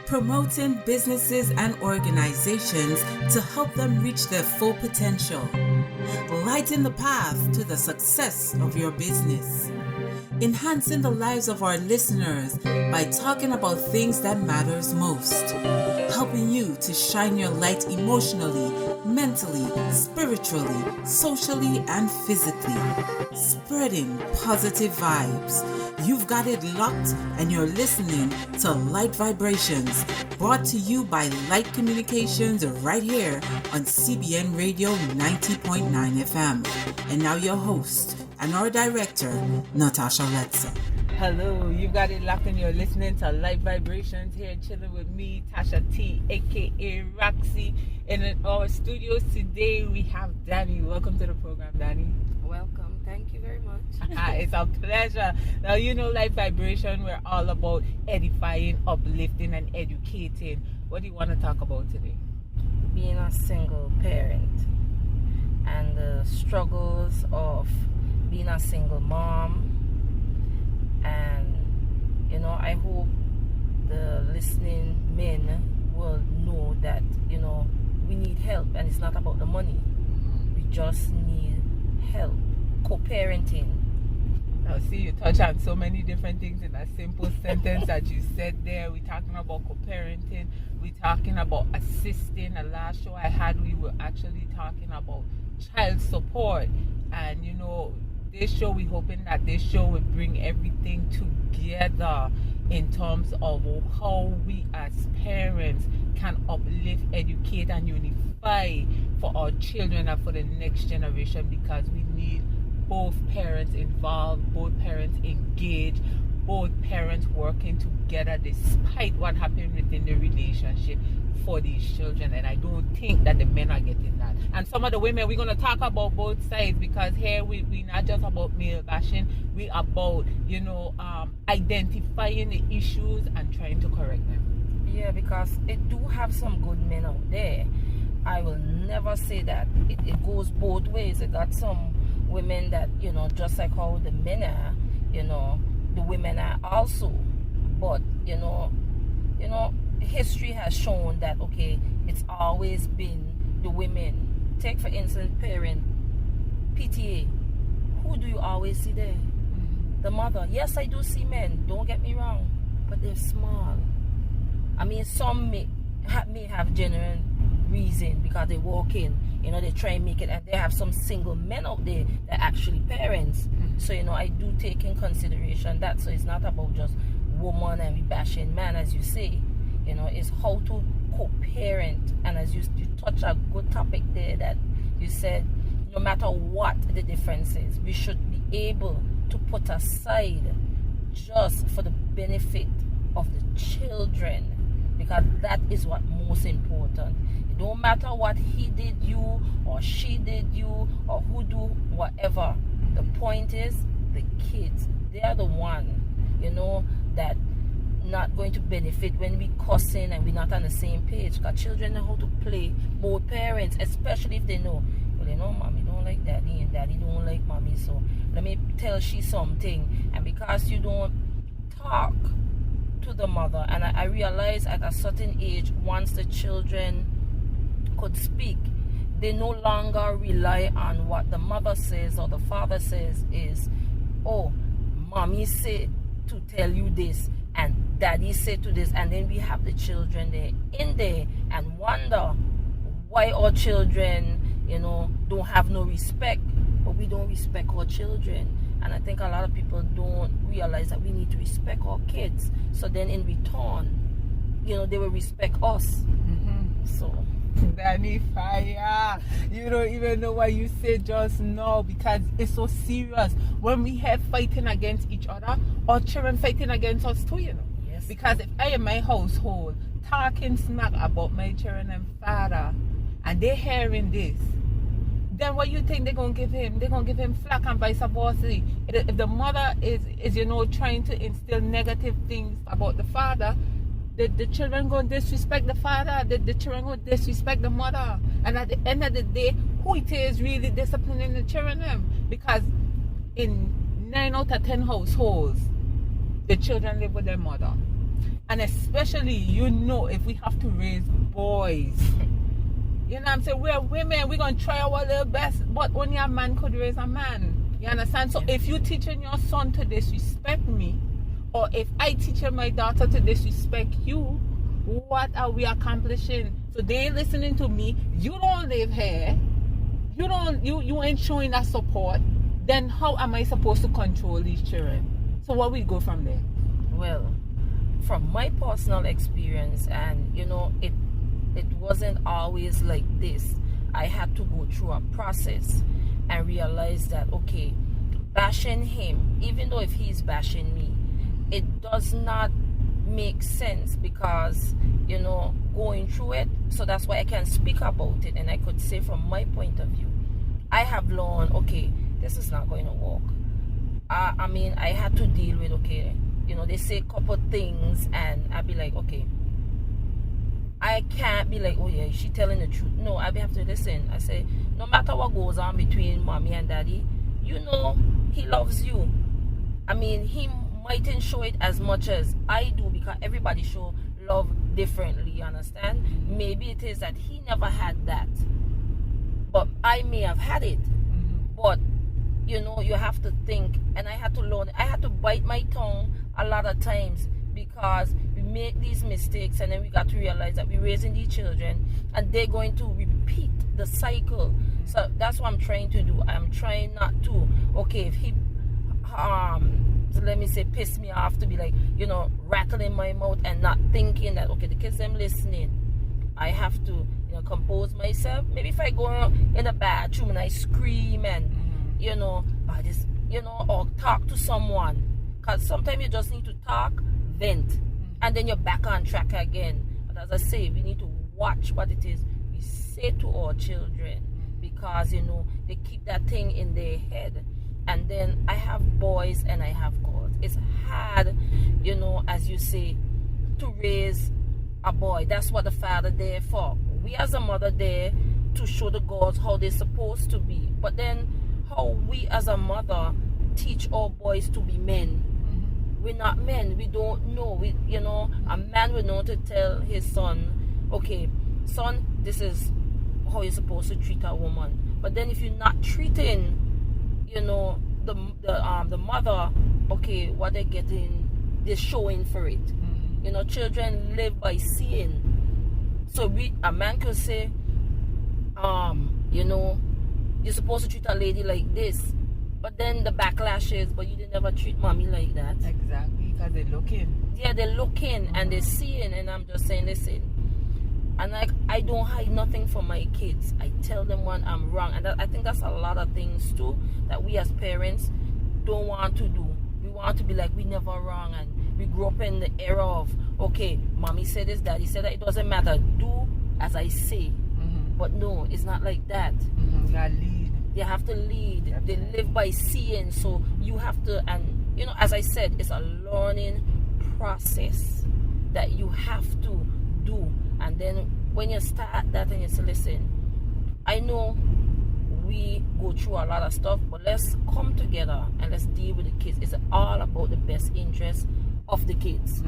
promoting businesses and organizations to help them reach their full potential, lighting the path to the success of your business, enhancing the lives of our listeners by talking about things that matters most, helping you to shine your light emotionally, mentally, spiritually, socially, and physically, spreading positive vibes. You've got it locked, and you're listening to Light Vibrations, brought to you by Light Communications right here on CBN Radio 90.9 FM. And now your host and our director, Natasha Letson. Hello, you've got it locked and you're listening to Light Vibrations here, chilling with me, Tasha T, aka Roxy. And in our studios today, we have Danny. Welcome to the program, Danny. Welcome. Thank you very much. It's a pleasure. Now, you know, Light Vibration, we're all about edifying, uplifting, and educating. What do you want to talk about today? Being a single parent and the struggles of being a single mom. And, you know, I hope the listening men will know that, you know, we need help, and it's not about the money. We just need help. Co-parenting. Now, see, you touch on so many different things in a simple sentence that you said there. We're talking about co-parenting. We're talking about assisting. The last show I had, we were actually talking about child support. And, you know, this show, we're hoping that this show will bring everything together in terms of how we as parents can uplift, educate, and unify for our children and for the next generation, because we need both parents involved, both parents engaged, both parents working together despite what happened within the relationship for these children. And I don't think that the men are getting that. And some of the women, we're going to talk about both sides, because here we're not just about male bashing, we're about, you know, identifying the issues and trying to correct them. Yeah, because it do have some good men out there. I will never say that. It goes both ways. It got some women that, you know, just like how the men are, you know, the women are also. But, you know, history has shown that, okay, it's always been the women. Take, for instance, parent, PTA. Who do you always see there? Mm-hmm. The mother. Yes, I do see men, don't get me wrong, but they're small. I mean, some may have genuine reason because they walk in, you know, they try and make it, and they have some single men out there that actually parents. Mm-hmm. So, you know, I do take in consideration that. So it's not about just woman and we bashing man, as you say. You know, it's how to co-parent. And as you touch a good topic there, that you said, no matter what the difference is, we should be able to put aside just for the benefit of the children, because that is what most important. It don't matter what he did you or she did you or who do whatever. The point is the kids. They are the one, you know, that not going to benefit when we cussing and we're not on the same page. Because children know how to play, both parents, especially if they know, well, you know, mommy don't like daddy and daddy don't like mommy, so let me tell she something. And because you don't talk to the mother, and I realize at a certain age, once the children could speak, they no longer rely on what the mother says or the father says is, oh, mommy said to tell you this and daddy said to this. And then we have the children there in there and wonder why our children, you know, don't have no respect. But we don't respect our children. And I think a lot of people don't realize that we need to respect our kids. So then in return, you know, they will respect us. Mm-hmm. So Danny, fire. You don't even know what you said just now, because it's so serious. When we have fighting against each other, our children fighting against us too, you know. Yes. Because if I in my household talking smack about my children and father, and they're hearing this, then what you think they're going to give him? They're going to give him flack, and vice versa. If the mother is, you know, trying to instill negative things about the father, the children go disrespect the father, the children go disrespect the mother. And at the end of the day, who it is really disciplining the children? Because in 9 out of 10 households, the children live with their mother. And especially, if we have to raise boys, you know what I'm saying? We're women, we're going to try our little best, but only a man could raise a man. You understand? So if you're teaching your son to disrespect me, or if I teach my daughter to disrespect you, what are we accomplishing? So they listening to me, you don't live here, you ain't showing that support, then how am I supposed to control these children? So what we go from there? Well, from my personal experience, and it wasn't always like this. I had to go through a process and realize that, okay, bashing him, even though if he's bashing me, it does not make sense, because going through it. So that's why I can speak about it, and I could say from my point of view, I have learned, okay, this is not going to work. I mean, I had to deal with, okay, they say a couple things, and I'd be like, okay, I can't be like, oh yeah, she telling the truth. No, I have to listen. I say, no matter what goes on between mommy and daddy, he loves you. I mean, he mightn't show it as much as I do, because everybody show love differently, you understand? Maybe it is that he never had that, but I may have had it. But you have to think, and I had to learn. I had to bite my tongue a lot of times, because we make these mistakes, and then we got to realize that we're raising these children and they're going to repeat the cycle. So that's what I'm trying to do. I'm trying not to, okay, if he so let me say piss me off, to be like, rattling my mouth and not thinking that, okay, the kids them listening. I have to compose myself. Maybe if I go in the bathroom and I scream and or talk to someone, because sometimes you just need to talk, vent, and then you're back on track again. But as I say, we need to watch what it is we say to our children, because they keep that thing in their head. And then I have boys and I have girls. It's hard, as you say, to raise a boy. That's what the father there for. We as a mother there to show the girls how they're supposed to be. But then how we as a mother teach our boys to be men. We're not men. We don't know. A man will know to tell his son, okay, son, this is how you're supposed to treat a woman. But then if you're not treating the mother, okay, what they're getting, they're showing for it. Children live by seeing. So a man could say, you're supposed to treat a lady like this, but then the backlash is, but you didn't ever treat mommy like that. Exactly, because they're looking. Yeah, they're looking and they're seeing, and I'm just saying, listen. And I don't hide nothing from my kids. I tell them when I'm wrong. And I think that's a lot of things too that we as parents don't want to do. We want to be like, we never wrong. And we grew up in the era of, okay, mommy said this, daddy said that. It doesn't matter. Do as I say. But no, it's not like that. You gotta lead. They have to lead. Definitely. They live by seeing. So you have to, and as I said, it's a learning process that you have to do. And then when you start that and you say, listen, I know we go through a lot of stuff, but let's come together and let's deal with the kids. It's all about the best interest of the kids.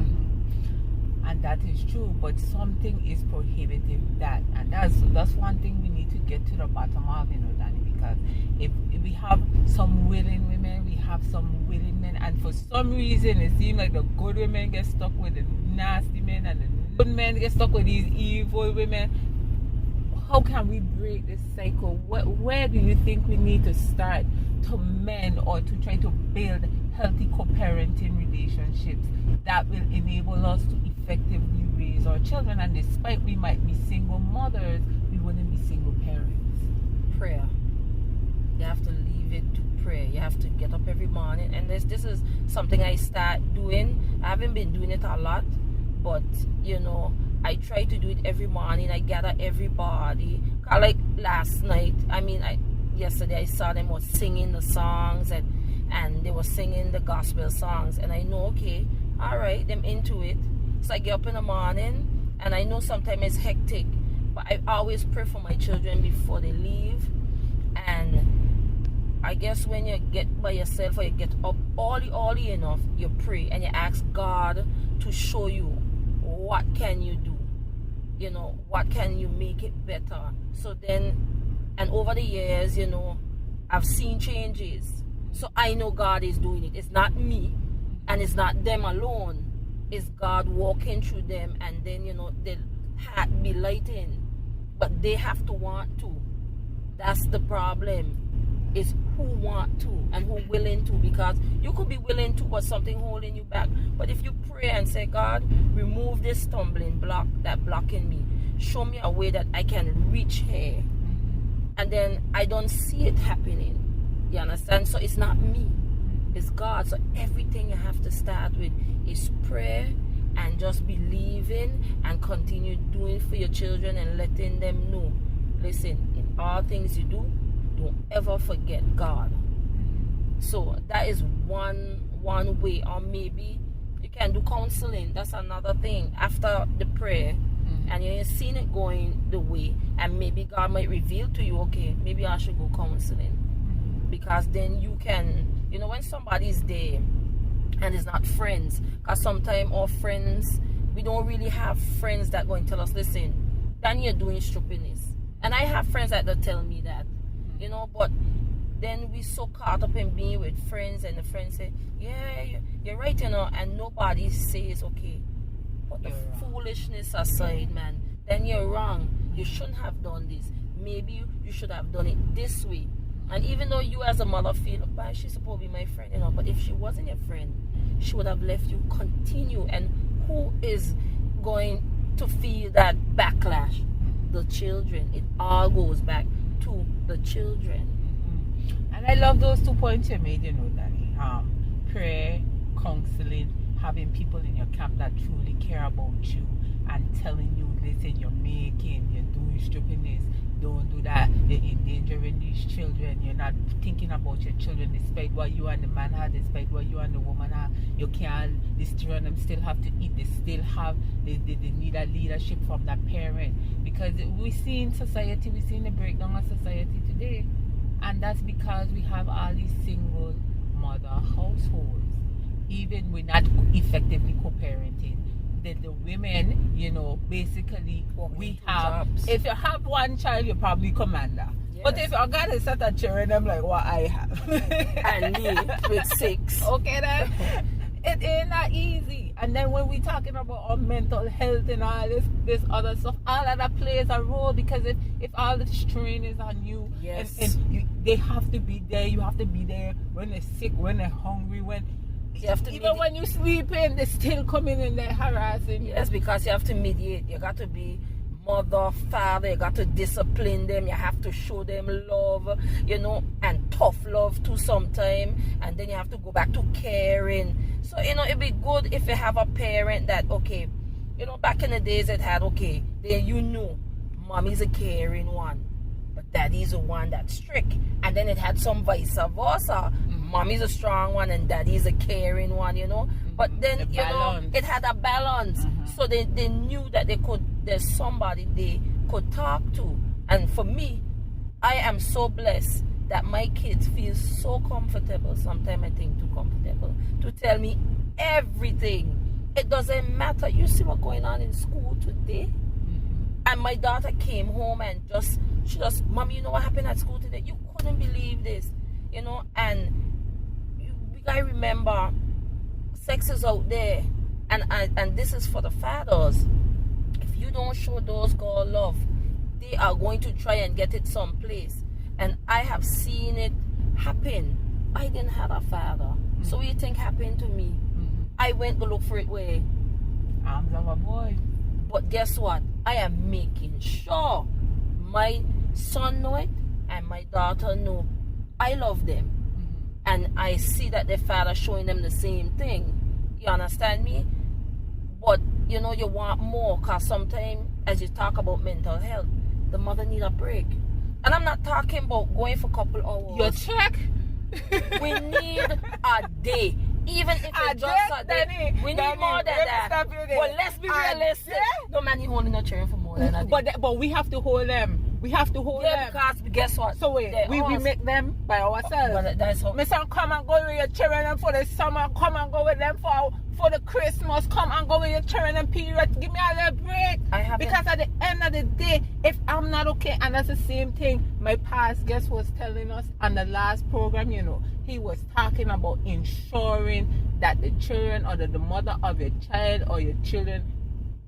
And that is true, but something is prohibiting that. And that's one thing we need to get to the bottom of, Danny, because if we have some willing women, we have some willing men, and for some reason it seems like the good women get stuck with the nasty men, and the good men get stuck with these evil women. How can we break this cycle? Where do you think we need to start to mend or to try to build healthy co-parenting relationships that will enable us to effectively raise our children? And despite we might be single mothers, we wouldn't be single parents. Prayer. You have to leave it to prayer. You have to get up every morning, and this is something I start doing. I haven't been doing it a lot, but I try to do it every morning. I gather everybody. Like last night, yesterday I saw them was singing the songs, and they were singing the gospel songs, and I know, okay, all right, them into it. So I get up in the morning, and I know sometimes it's hectic, but I always pray for my children before they leave. And I guess when you get by yourself or you get up early enough, you pray and you ask God to show you what can you do? You know, what can you make it better? So then, and over the years, you know, I've seen changes. So I know God is doing it. It's not me, and it's not them alone. It's God walking through them, and then, you know, the hat be lighting. But they have to want to. That's the problem. Is who want to and who willing to, because you could be willing to, but something holding you back. But if you pray and say, God, remove this stumbling block that blocking me, show me a way that I can reach here, and then I don't see it happening. You understand? So it's not me, it's God. So everything you have to start with is prayer and just believing and continue doing for your children and letting them know, listen, in all things you do, don't ever forget God. So that is one way. Or maybe you can do counseling. That's another thing. After the prayer, and you're seeing it going the way, and maybe God might reveal to you, okay, maybe I should go counseling. Because then you can, you know, when somebody's there and it's not friends, because sometimes our friends, we don't really have friends that go and tell us, listen, then you're doing stupidness. And I have friends that don't tell me that, you know, but then we so caught up in being with friends, and the friends say, yeah, you're right, you know, and nobody says, okay, put the foolishness aside, man, then you're wrong. You shouldn't have done this. Maybe you should have done it this way. And even though you as a mother feel, but she's supposed to be my friend, you know, but if she wasn't your friend, she would have left you continue. And who is going to feel that backlash? The children. It all goes back to the children. And I love those 2 points you made, you know, Danny. Prayer, counseling, having people in your camp that truly care about you and telling you, listen, you're doing stupidness, don't do that, you're endangering these children, you're not thinking about your children despite what you and the man have, despite what you and the woman have. You can't, these children still have to eat, they need a leadership from that parent. Because we see in society, we see in the breakdown of society today, and that's because we have all these single mother households. Even we're not effectively co-parenting. The women, you know, basically we have jobs. If you have one child, you're probably commander. Yes. But if you got a set of children, I'm like what I have. And me with 6. Okay then. It ain't that easy. And then when we're talking about our mental health and all this other stuff, all of that plays a role, because if all the strain is on you, yes, and they have to be there, you have to be there when they're sick, when they're hungry, when you have to even when you sleeping, they're still coming in there harassing you. Yes, because you have to mediate. You got to be mother, father, you got to discipline them, you have to show them love, you know, and tough love too sometimes, and then you have to go back to caring. So, you know, it'd be good if you have a parent that, okay, you know, back in the days it had, okay, then you know, mommy's a caring one, but daddy's the one that's strict, and then it had some vice versa. Mommy's a strong one and daddy's a caring one, you know. But then, you know, it had a balance. So they knew that there's somebody they could talk to. And for me, I am so blessed that my kids feel so comfortable, sometimes I think too comfortable, to tell me everything. It doesn't matter. You see what's going on in school today? And my daughter came home and she just, Mommy, you know what happened at school today? You couldn't believe this, you know. And I remember, sex is out there, and this is for the fathers. If you don't show those girls love, they are going to try and get it someplace. And I have seen it happen. I didn't have a father, so what do you think happened to me? I went to look for it where arms of a boy. But guess what? I am making sure my son know it and my daughter know I love them. And I see that their father showing them the same thing. You understand me? But, you know, you want more, because sometimes, as you talk about mental health, the mother need a break. And I'm not talking about going for a couple hours. Your check? We need a day. Even if it's just a day. We need more than that. But let's be realistic. No man, you holding a chair for more than a day. But we have to hold them. We have to hold them. Because guess what? So wait, we make them by ourselves. But that's how. My son come and go with your children for the summer. Come and go with them for for the Christmas, come and go with your children and period. Give me a little break. Because at the end of the day, if I'm not okay, and that's the same thing my past guest was telling us on the last program, you know, he was talking about ensuring that the children or the mother of your child or your children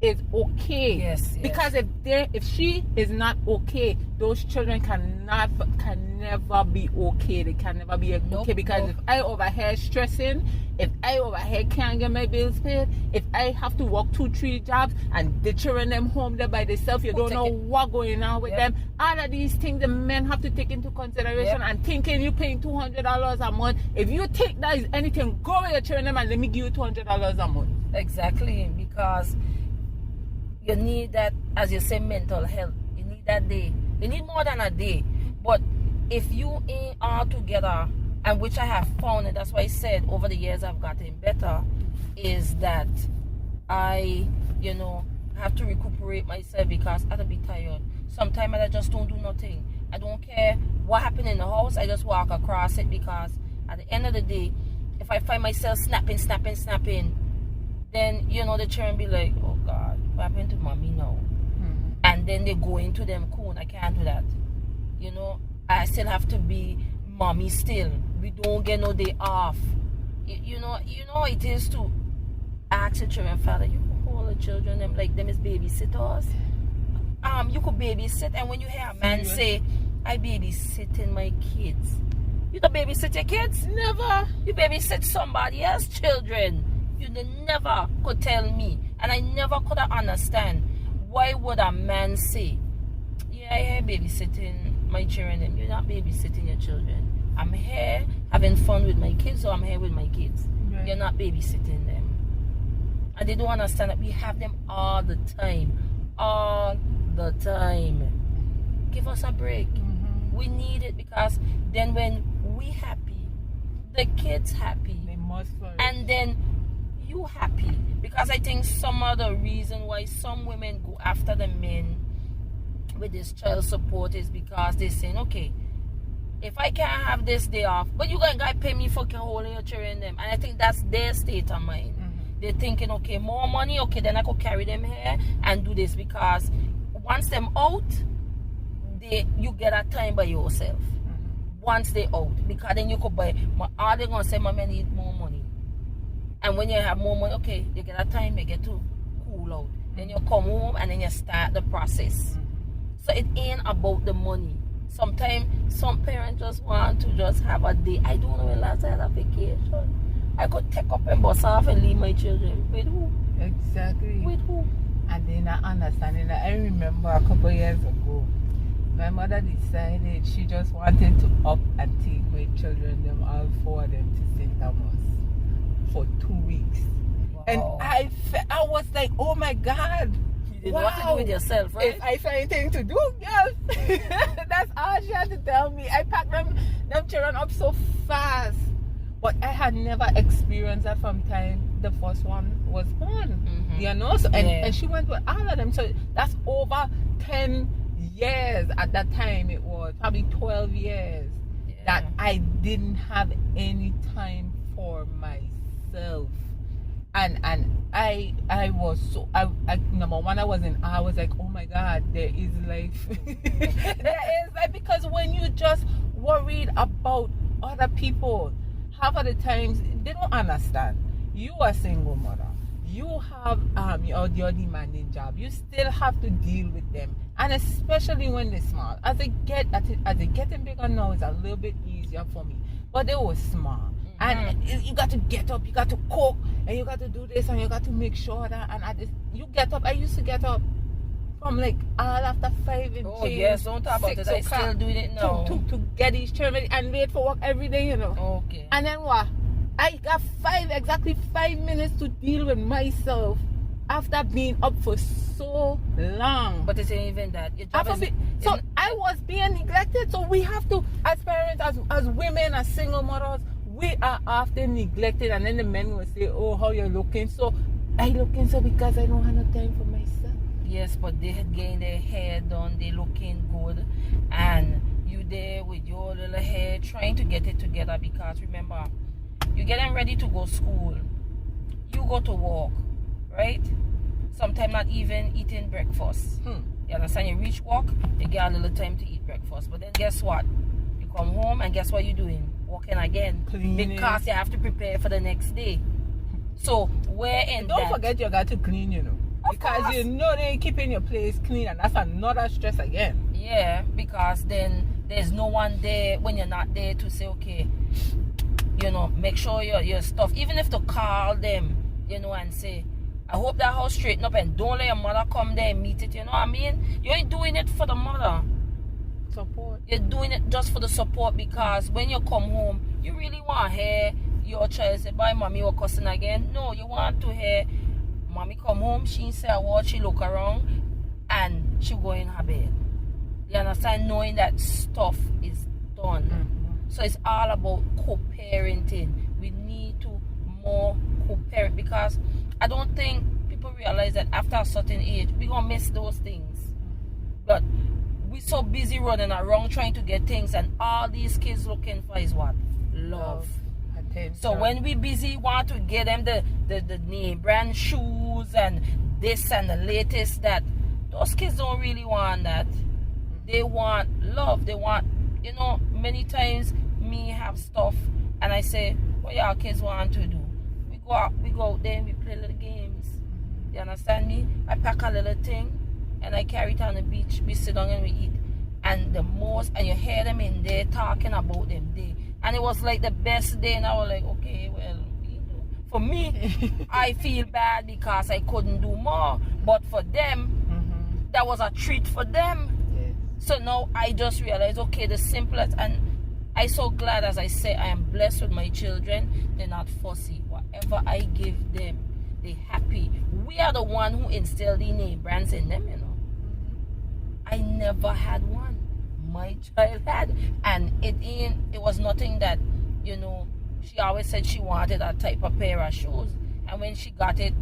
is okay. Yes. Because if she is not okay, those children can never be okay. They can never be okay. Because if I over here stressing, if I over here can't get my bills paid, if I have to work 2-3 jobs and the children them home there by themselves, you don't know what going on with them. All of these things the men have to take into consideration and thinking you paying $200 a month. If you think that is anything, go with your children and let me give you $200 a month. Exactly, because you need that, as you say, mental health. You need that day. You need more than a day. But if you ain't all together, and which I have found, and that's why I said over the years I've gotten better, is that I, have to recuperate myself because I'll be tired. Sometimes I just don't do nothing. I don't care what happened in the house. I just walk across it because at the end of the day, if I find myself snapping, then, the children be like, oh God, what happened to mommy now? And then they go into them coon. I can't do that. I still have to be mommy still. We don't get no day off. You know it is to ask the children, Father, you can hold the children, them like them is babysitters. You could babysit, and when you hear a man say, I babysitting my kids. You don't babysit your kids? Never. You babysit somebody else's children. You never could tell me, and I never could understand why would a man say, yeah, I here babysitting my children. You're not babysitting your children. I'm here having fun with my kids, so I'm here with my kids. Right. You're not babysitting them. And they don't understand that we have them all the time. All the time. Give us a break. We need it, because then when we happy, the kids happy. They must flourish. And then you happy. Because I think some of the reason why some women go after the men with this child support is because they're saying, okay, if I can't have this day off, but you gotta pay me for holding your children them. And I think that's their state of mind. They're thinking, okay, more money, okay, then I could carry them here and do this, because once them out, you get a time by yourself. Once they out, because then you could buy, all they're gonna say, Mommy, I need more money. And when you have more money, okay, you get a time, you get to cool out. Then you come home and then you start the process. So it ain't about the money. Sometimes some parents just want to just have a day. I don't know when last I had a vacation. I could take up and bus off and leave my children. With who? Exactly. With who? And they're not understanding that. I remember a couple years ago, my mother decided she just wanted to up and take my children, them all four of them, to St. Thomas for 2 weeks. Wow. And I was like, oh my God. You didn't know what to do with yourself, right? If I find anything to do, yes. That's all she had to tell me. I packed them children up so fast. But I had never experienced that from time the first one was born. So, and she went with all of them. So that's over 10 years at that time. It was probably 12 years that I didn't have any time for myself. And I was so, I number one, I was like, oh my God, there is life. There is life, because when you just worried about other people, half of the times they don't understand. You are a single mother. You have your demanding job. You still have to deal with them, and especially when they're small. As they getting bigger now, it's a little bit easier for me. But they were small, and you got to get up, you got to cook, and you got to do this, and you got to make sure that. And you get up. I used to get up from like all after 5 and oh yes, don't talk about it. I still doing it now. To get these children and wait for work every day, Okay. And then what? I got exactly 5 minutes to deal with myself after being up for so long. But it's even that. Your job I was being neglected. So we have to, as parents, as women, as single mothers, we are often neglected. And then the men will say, oh, how you're looking. So I looking so because I don't have no time for myself. Yes, but they had getting their hair done, they looking good, and you there with your little hair trying to get it together, because remember, you're getting ready to go school. you go to work, right? Sometimes not even eating breakfast. You understand? You reach work, you get a little time to eat breakfast. But then guess what? You come home and guess what you're doing? Working again. Cleaning. Because you have to prepare for the next day. So where in Don't that? forget you got to clean, you know. Of Because course. you know they ain't keeping your place clean, and that's another stress again. Yeah, because then there's no one there when you're not there to say, okay, you know, make sure your stuff, even if to call them, you know, and say, I hope that house straighten up and don't let your mother come there and meet it, you know what I mean? You ain't doing it for the mother. Support. You're doing it just for the support, because when you come home, you really want to hear your child say, bye, mommy, you're cussing again. No, you want to hear, mommy come home, she say a word, she look around, and she go in her bed. You understand? Knowing that stuff is done. So it's all about co-parenting. We need to more co-parent, because I don't think people realize that after a certain age, we're going to miss those things. But we're so busy running around trying to get things, and all these kids looking for is what? Love. Attention. So when we busy want to get them the name brand shoes and this and the latest that, those kids don't really want that. They want love. They want, you know, many times me have stuff and I say, what y'all kids want to do? We go out there and we play little games. You understand me? I pack a little thing and I carry it on the beach. We sit down and we eat. And and you hear them in there talking about them day. And it was like the best day, and I was like, okay, well, for me, I feel bad because I couldn't do more. But for them, that was a treat for them. Yes. So now I just realized, okay, the simplest, and I'm so glad, as I say, I am blessed with my children. They're not fussy. Whatever I give them, they're happy. We are the one who instilled the name brands in them, you know. I never had one. My child had, and it was nothing that, you know, she always said she wanted a type of pair of shoes, and when she got it,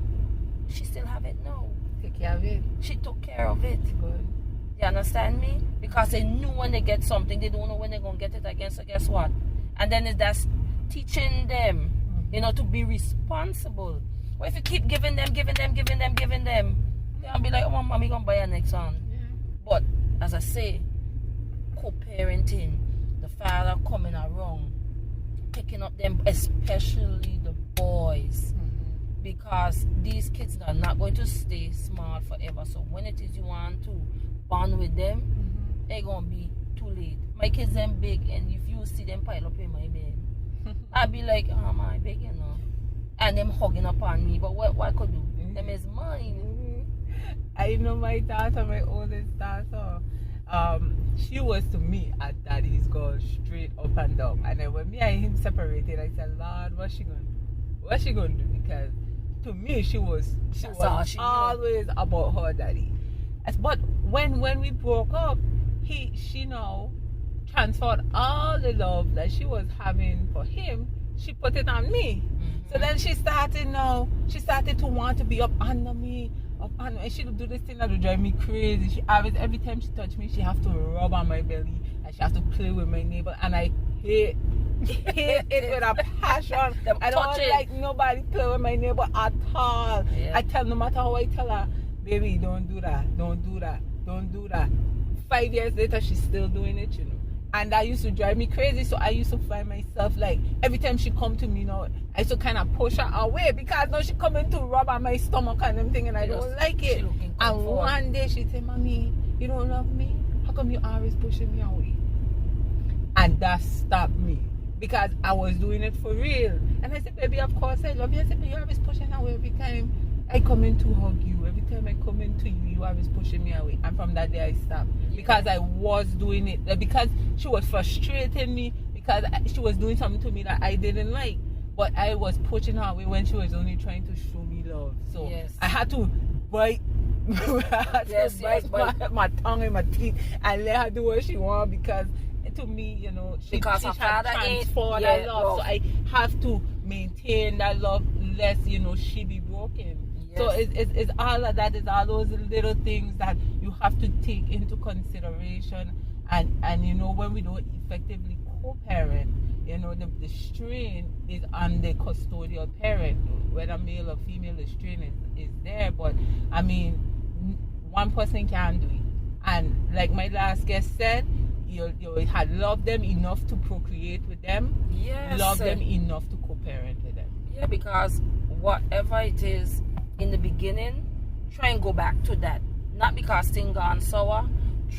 she still have it now. Take care of it. She took care of it. Good. You understand me? Because they knew when they get something, they don't know when they're gonna get it again. So guess what? And then that's teaching them, you know, to be responsible. Well, if you keep giving them, they'll be like, oh, mommy gonna buy a next one. Yeah. But as I say, co-parenting, the father coming around, picking up them, especially the boys, because these kids are not going to stay small forever. So when it is you want to bond with them, they're gonna be too late. My kids them big, and if you see them pile up in my bed, I'd be like, oh my big, you know, and them hugging up on me. But what I could do? Them is mine. I know my daughter, my oldest daughter, she was to me a daddy's girl, straight up and down. And then when me and him separated, I said, Lord, what's she gonna do? What's she gonna do? Because to me, she was always about her daddy. But when we broke up, she now transferred all the love that she was having for him. She put it on me. So then she started to want to be up under me. And she would do this thing that would drive me crazy. Every time she touched me, she have to rub on my belly and she has to play with my neighbor. And I hate it with a passion. I don't like nobody play with my neighbor at all. Yeah. I tell, no matter how I tell her, baby, don't do that. 5 years later, she's still doing it, you know. And that used to drive me crazy. So I used to find myself like, every time she come to me, you know, I used to kind of push her away because now she coming to rub on my stomach and everything, and I don't like it. And one day she said, Mommy, you don't love me? How come you always pushing me away? And that stopped me because I was doing it for real. And I said, baby, of course I love you. I said, but you're always pushing away every time I come in to hug you. Every time I come in to you, you always pushing me away. And from that day I stopped. Because I was doing it. Because she was frustrating me. Because she was doing something to me that I didn't like. But I was pushing her away when she was only trying to show me love. So I had to bite my tongue and my teeth and let her do what she wants, because to me, you know, she had transferred that love. So I have to maintain that love lest, you know, she be broken. Yes. So it's all of that. It's all those little things that you have to take into consideration. And you know, when we don't effectively co-parent, you know, the strain is on the custodial parent, whether male or female. The strain is there, but I mean, one person can't do it. And like my last guest said, you had loved them enough to procreate with them. Yes. Love them enough to co-parent with them. Yeah, because whatever it is in the beginning, try and go back to that. Not because things gone sour.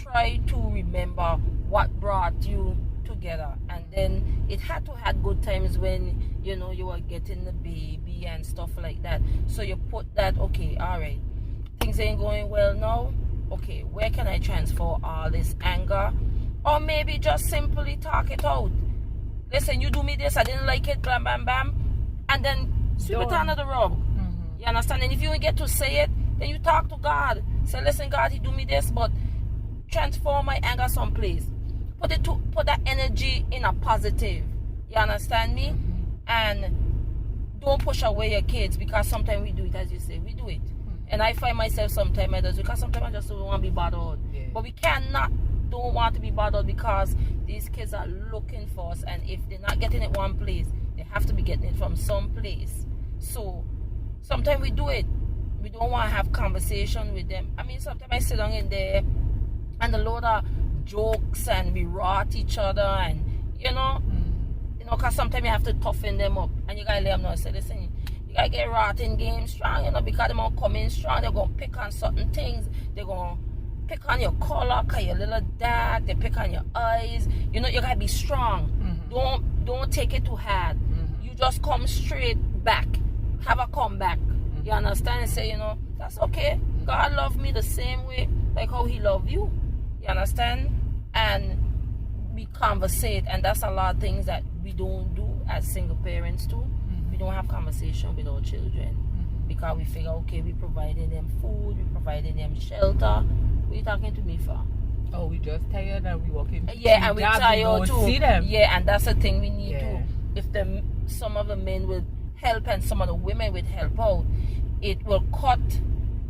Try to remember what brought you together, and then it had to have good times when, you know, you were getting the baby and stuff like that. So you put that, okay, all right, things ain't going well now. Okay, where can I transfer all this anger? Or maybe just simply talk it out. Listen, you do me this, I didn't like it, bam, bam, bam, and then sweep it under the rug. You understand? And if you don't get to say it, then you talk to God. Say, listen, God, he do me this, but transform my anger someplace. Put that energy in a positive. You understand me? And don't push away your kids, because sometimes we do it, as you say, we do it. And I find myself sometimes I do, because sometimes I just don't want to be bothered. Yeah. But we don't want to be bothered, because these kids are looking for us, and if they're not getting it one place, they have to be getting it from some place. So sometimes we do it. We don't want to have conversation with them. I mean, sometimes I sit down in there and a load of jokes, and we rot each other, and you know, because sometimes you have to toughen them up, and you gotta let them know. Say, listen, you gotta get rotting game strong, you know, because they won't come in strong. They're gonna pick on certain things. They're gonna pick on your color, cause you're a little dark. They pick on your eyes. You know, you gotta be strong. Don't take it too hard. You just come straight back. Have a comeback. You understand? And say, you know, that's okay. God love me the same way like how he love you. You understand? And we conversate, and that's a lot of things that we don't do as single parents too. We don't have conversation with our children, because we figure, okay, we providing them food, we providing them shelter. What are you talking to me for? Oh, we just tired and we walking. Yeah, and we tired too. See them. Yeah, and that's the thing we need to. If some of the men would help and some of the women would help out, it will cut,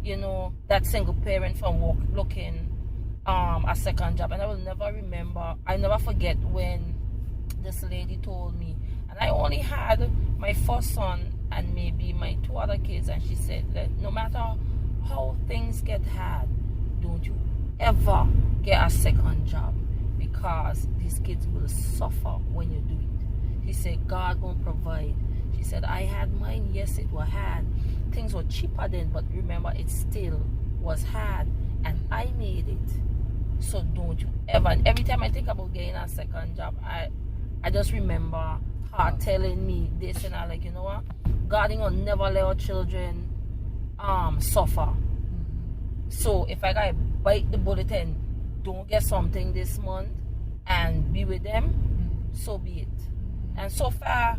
you know, that single parent from looking a second job. And I will never forget when this lady told me, and I only had my first son and maybe my 2 other kids, and she said that no matter how things get hard, don't you ever get a second job, because these kids will suffer when you do it. He said, God won't provide. She said, I had mine, yes, it was hard. Things were cheaper then, but remember, it still was hard, and I made it. So don't you ever. And every time I think about getting a second job, I just remember her telling me this, and I like, you know what? God ain't gonna never let our children suffer. So if I gotta bite the bullet and don't get something this month and be with them, so be it. And so far,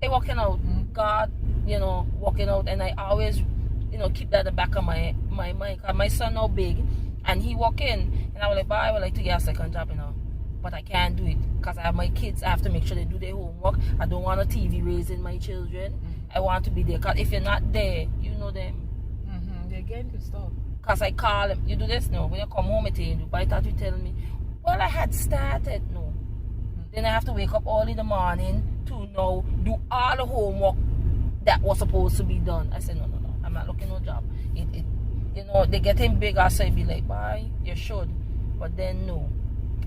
It working out. God, you know, working out. And I always, you know, keep that at the back of my mind. Because my son now big, and he walk in, and I was like, I would like to get a second job, you know. But I can't do it, because I have my kids. I have to make sure they do their homework. I don't want a TV raising my children. I want to be there, because if you're not there, you know them. They're getting to stop. Because I call them, you do this now. When you come home, by the time you tell me, well, I had started, no. Then I have to wake up early in the morning to now do all the homework that was supposed to be done. I said, no, I'm not looking no job. You know, they're getting bigger, so I be like, bye, you should. But then no,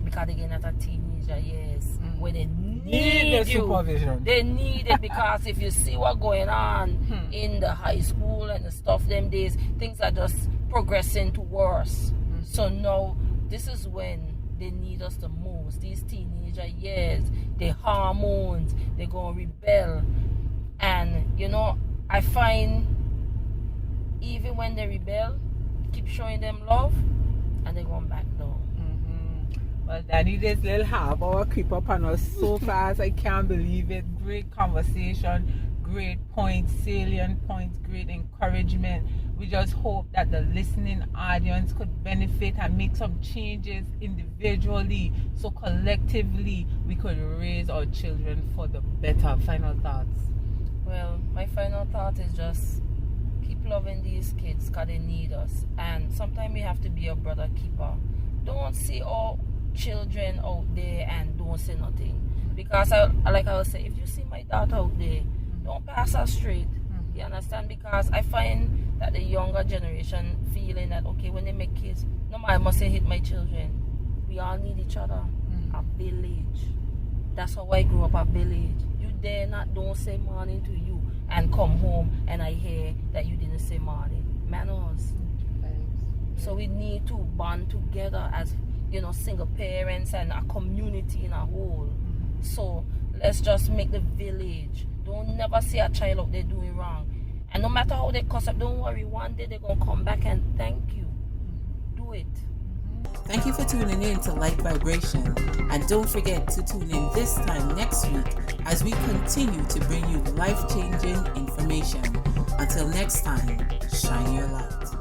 because they're getting at a teenager, yes, where they need the you. supervision. They need it, because if you see what's going on in the high school and the stuff them days, things are just progressing to worse. So now, this is when they need us the most. These teenager years, their hormones, they're going to rebel. And, you know, I find even when they rebel, keep showing them love, and they're going back down. Well, Danny, this little half hour creep up on us so fast. I can't believe it. Great conversation, great points, salient points, great encouragement. We just hope that the listening audience could benefit and make some changes individually, so collectively we could raise our children for the better. Final thoughts? Well, my final thought is just keep loving these kids, because they need us. And sometimes we have to be a brother keeper. Don't see all children out there and don't say nothing, Because like I was saying, if you see my daughter out there, don't pass her straight. You understand? Because I find that the younger generation feeling that, okay, when they make kids, no, I mustn't hit my children. We all need each other. A village. That's how I grew up, a village. You dare not, don't say morning to you and come home and I hear that you didn't say morning. Manners. So we need to bond together as, you know, single parents and a community in a whole. So let's just make the village. Don't never see a child out there doing wrong. And no matter how they cuss up, don't worry, one day they're going to come back and thank you. Do it. Thank you for tuning in to Light Vibration. And don't forget to tune in this time next week as we continue to bring you life-changing information. Until next time, shine your light.